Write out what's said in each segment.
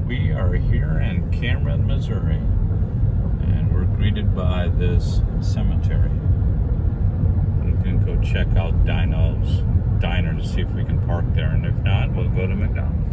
We are here in Cameron, Missouri, and we're greeted by this cemetery. We're going to go check out Dino's diner to see if we can park there, and if not, we'll go to McDonald's.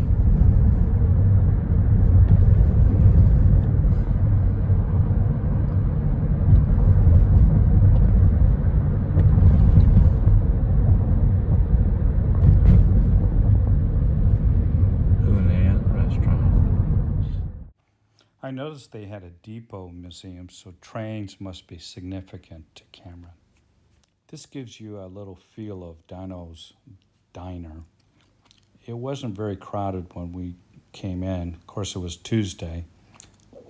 I noticed they had a depot museum, so trains must be significant to Cameron. This gives you a little feel of Dino's diner. It wasn't very crowded when we came in. Of course, it was Tuesday,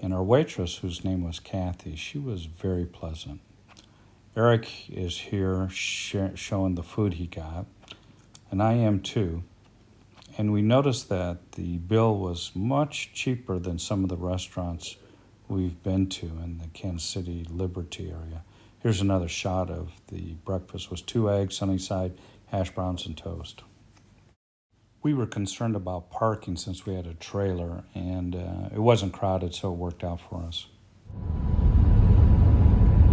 and our waitress, whose name was Kathy, she was very pleasant. Eric is here showing the food he got, and I am too. And we noticed that the bill was much cheaper than some of the restaurants we've been to in the Kansas City Liberty area. Here's another shot of the breakfast. It was 2 eggs, sunny side, hash browns, and toast. We were concerned about parking since we had a trailer, and it wasn't crowded, so it worked out for us.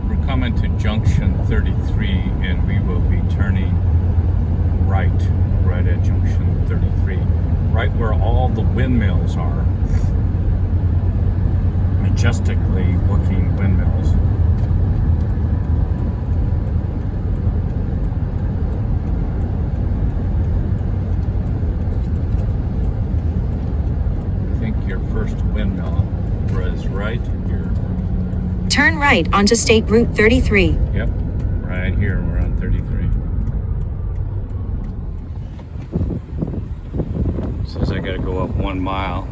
We're coming to Junction 33, and we will be turning right at Junction 33, right where all the windmills are. Majestically looking windmills. I think your first windmill was right here. Turn right onto State Route 33. Yep, right here, we're on 33. Says I gotta go up 1 mile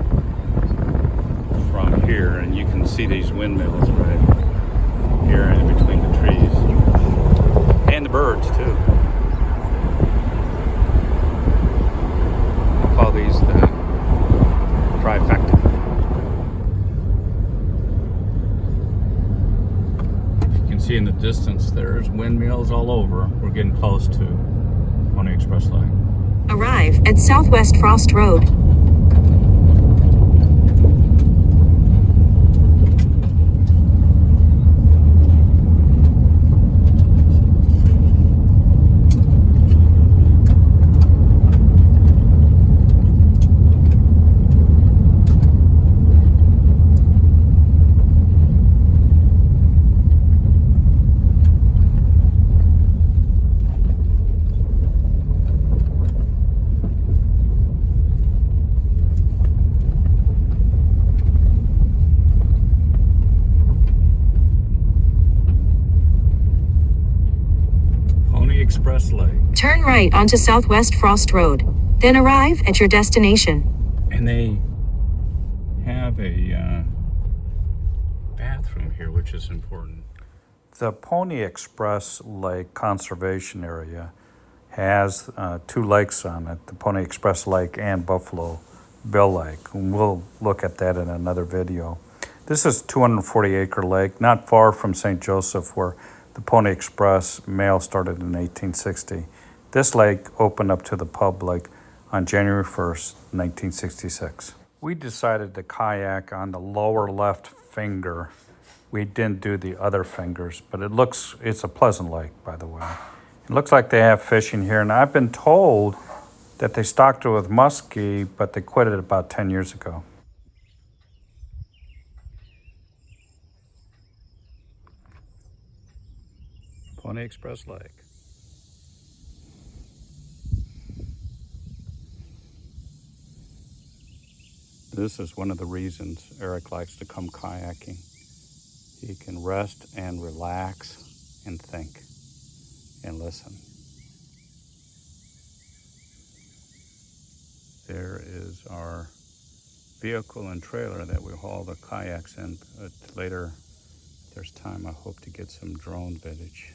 from here, and you can see these windmills right here in between the trees. And the birds too. I'll call these the trifecta. If you can see in the distance, there's windmills all over. We're getting close to Pony Express Lake. Arrive at Southwest Frost Road. Express Lake. Turn right onto Southwest Frost Road, then arrive at your destination. And they have a bathroom here, which is important. The Pony Express Lake Conservation Area has 2 lakes on it, the Pony Express Lake and Buffalo Bill Lake. And we'll look at that in another video. This is a 240-acre lake, not far from St. Joseph, where the Pony Express mail started in 1860. This lake opened up to the public on January 1st, 1966. We decided to kayak on the lower left finger. We didn't do the other fingers, but it's a pleasant lake, by the way. It looks like they have fishing here, and I've been told that they stocked it with muskie, but they quit it about 10 years ago. Pony Express Lake. This is one of the reasons Eric likes to come kayaking. He can rest and relax and think and listen. There is our vehicle and trailer that we haul the kayaks in, but later, if there's time, I hope to get some drone footage.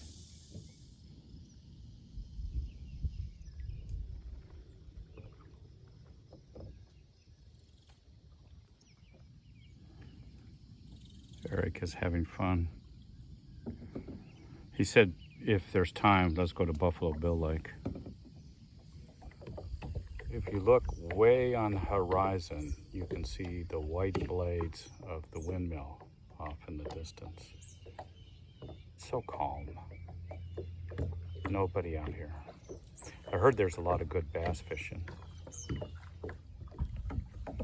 Eric is having fun. He said, if there's time, let's go to Buffalo Bill Lake. If you look way on the horizon, you can see the white blades of the windmill off in the distance. It's so calm. Nobody out here. I heard there's a lot of good bass fishing.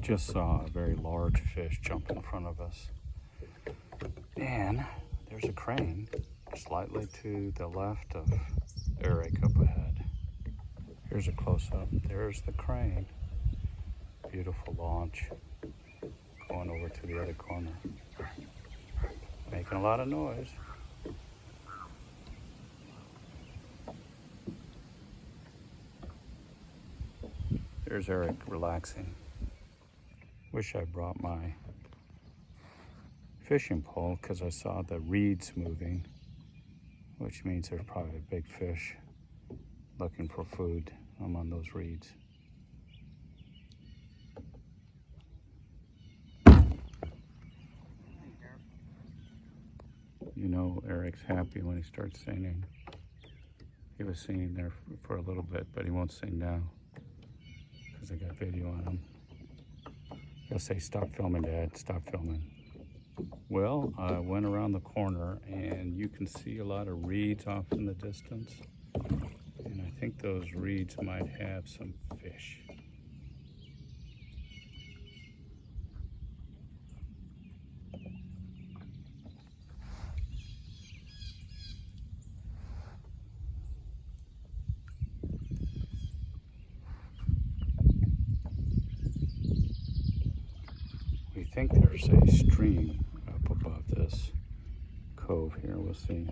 Just saw a very large fish jump in front of us. And there's a crane slightly to the left of Eric up ahead. Here's a close-up. There's the crane. Beautiful launch going over to the other corner. Making a lot of noise. There's Eric relaxing. Wish I brought my fishing pole because I saw the reeds moving, which means there's probably a big fish looking for food among those reeds. You know, Eric's happy when he starts singing. He was singing there for a little bit, but he won't sing now because I got video on him. He'll say, "Stop filming, Dad, stop filming." Well, I went around the corner and you can see a lot of reeds off in the distance. And I think those reeds might have some fish. We think there's a stream up above this cove here. We'll see.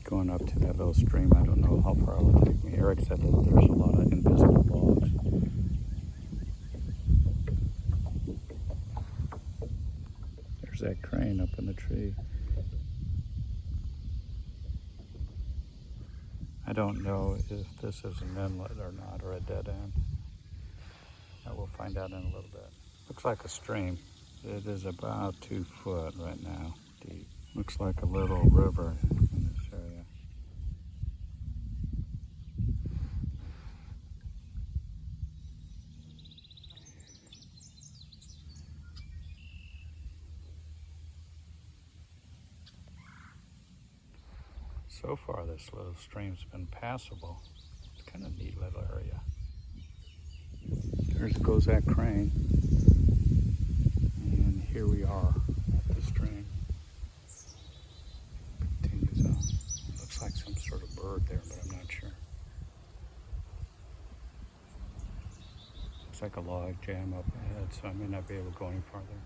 Going up to that little stream, I don't know how far it will take me. Eric said that there's a lot of invisible logs. There's that crane up in the tree. I don't know if this is an inlet or not, or a dead end. I will find out in a little bit. Looks like a stream. It is about 2 foot right now deep. Looks like a little river in this area. So far, this little stream's been passable. It's kind of a neat little area. There goes that crane. And here we are at the stream. Continues on. Looks like some sort of bird there, but I'm not sure. Looks like a log jam up ahead, so I may not be able to go any farther.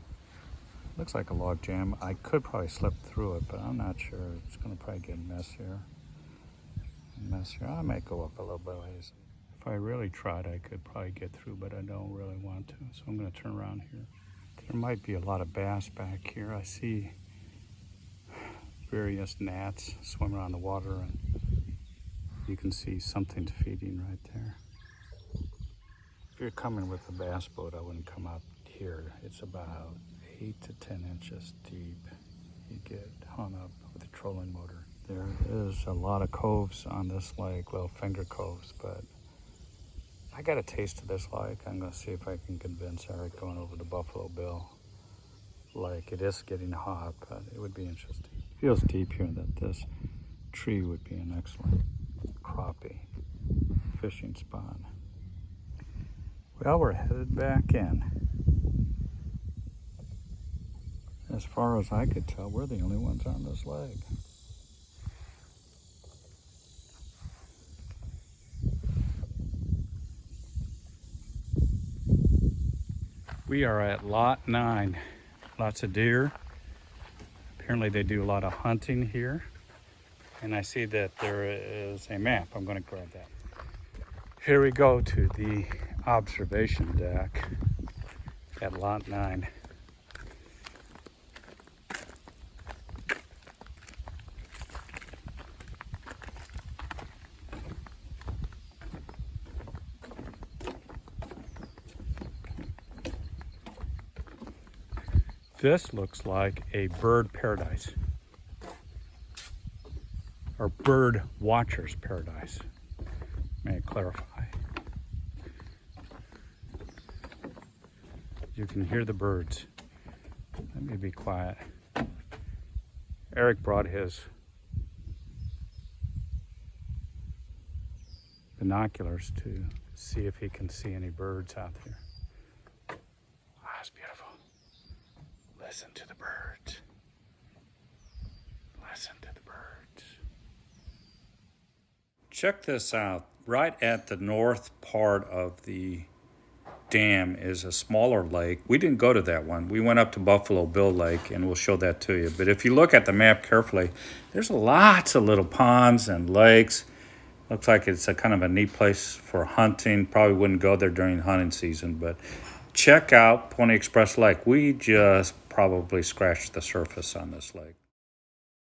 Looks like a log jam. I could probably slip through it, but I'm not sure. It's going to probably get messier. I might go up a little bit ways. If I really tried, I could probably get through, but I don't really want to. So I'm going to turn around here. There might be a lot of bass back here. I see various gnats swimming around the water, and you can see something feeding right there. If you're coming with a bass boat, I wouldn't come out here. It's about 8 to 10 inches deep. You get hung up with a trolling motor. There is a lot of coves on this lake, little finger coves, but I got a taste of this lake. I'm going to see if I can convince Eric going over to Buffalo Bill Lake. It is getting hot, but it would be interesting. It feels deep here that this tree would be an excellent crappie fishing spot. Well, we're headed back in. As far as I could tell, we're the only ones on this lake. We are at lot 9. Lots of deer. Apparently they do a lot of hunting here. And I see that there is a map. I'm going to grab that. Here we go to the observation deck at lot 9. This looks like a bird paradise, or bird watcher's paradise. May I clarify? You can hear the birds. Let me be quiet. Eric brought his binoculars to see if he can see any birds out there. Ah, it's beautiful. Listen to the birds. Listen to the birds. Check this out. Right at the north part of the dam is a smaller lake. We didn't go to that one. We went up to Buffalo Bill Lake, and we'll show that to you. But if you look at the map carefully, there's lots of little ponds and lakes. Looks like it's a kind of a neat place for hunting. Probably wouldn't go there during hunting season, but check out Pony Express Lake. We just probably scratched the surface on this lake.